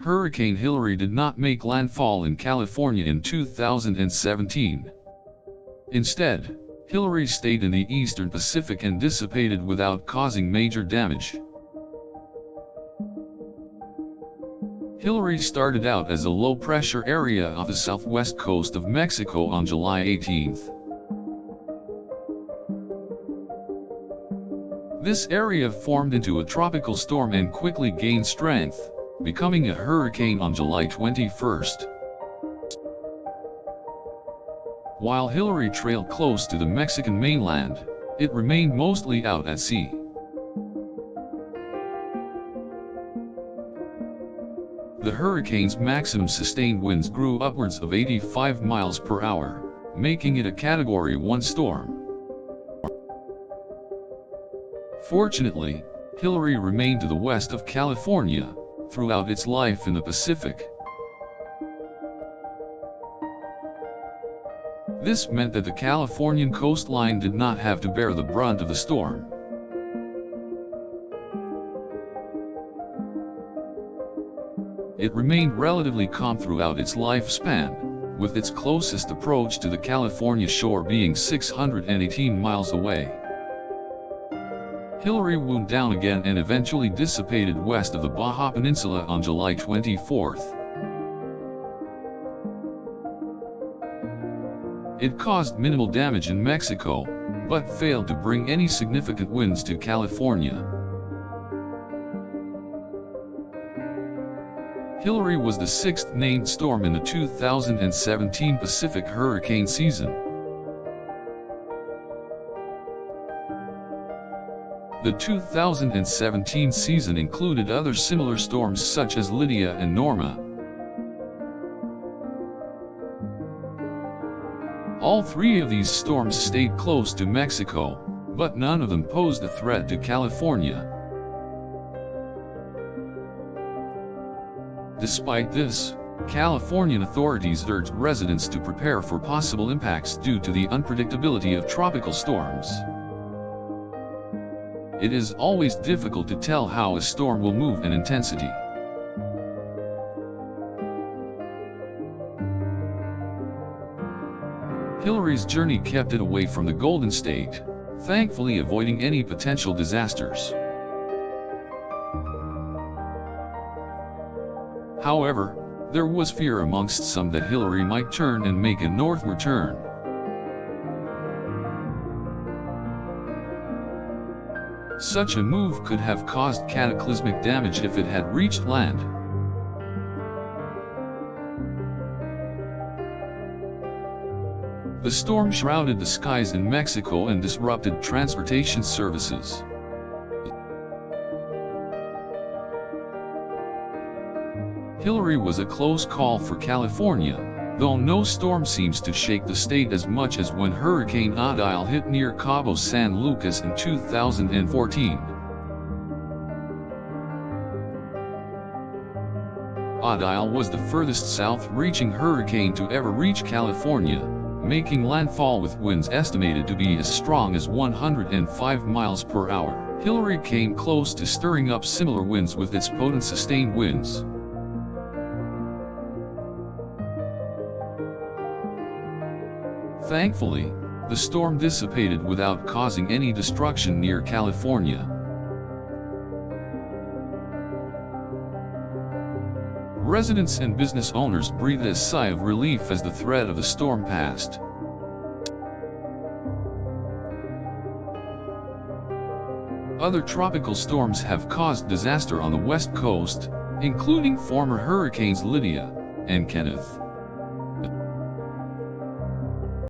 Hurricane Hilary did not make landfall in California in 2017. Instead, Hilary stayed in the eastern Pacific and dissipated without causing major damage. Hilary started out as a low-pressure area off the southwest coast of Mexico on July 18. This area formed into a tropical storm and quickly gained strength, becoming a hurricane on July 21. While Hilary trailed close to the Mexican mainland, it remained mostly out at sea. The hurricane's maximum sustained winds grew upwards of 85 miles per hour, making it a Category 1 storm. Fortunately, Hilary remained to the west of California throughout its life in the Pacific. This meant that the Californian coastline did not have to bear the brunt of the storm. It remained relatively calm throughout its lifespan, with its closest approach to the California shore being 618 miles away. Hilary wound down again and eventually dissipated west of the Baja Peninsula on July 24. It caused minimal damage in Mexico, but failed to bring any significant winds to California. Hilary was the sixth named storm in the 2017 Pacific hurricane season. The 2017 season included other similar storms such as Lydia and Norma. All three of these storms stayed close to Mexico, but none of them posed a threat to California. Despite this, Californian authorities urged residents to prepare for possible impacts due to the unpredictability of tropical storms. It is always difficult to tell how a storm will move in intensity. Hilary's journey kept it away from the Golden State, thankfully avoiding any potential disasters. However, there was fear amongst some that Hilary might turn and make a northward turn. Such a move could have caused cataclysmic damage if it had reached land. The storm shrouded the skies in Mexico and disrupted transportation services. Hilary was a close call for California, though no storm seems to shake the state as much as when Hurricane Odile hit near Cabo San Lucas in 2014. Odile was the furthest south-reaching hurricane to ever reach California, making landfall with winds estimated to be as strong as 105 miles per hour. Hilary came close to stirring up similar winds with its potent sustained winds. Thankfully, the storm dissipated without causing any destruction near California. Residents and business owners breathed a sigh of relief as the threat of the storm passed. Other tropical storms have caused disaster on the West Coast, including former hurricanes Lydia and Kenneth.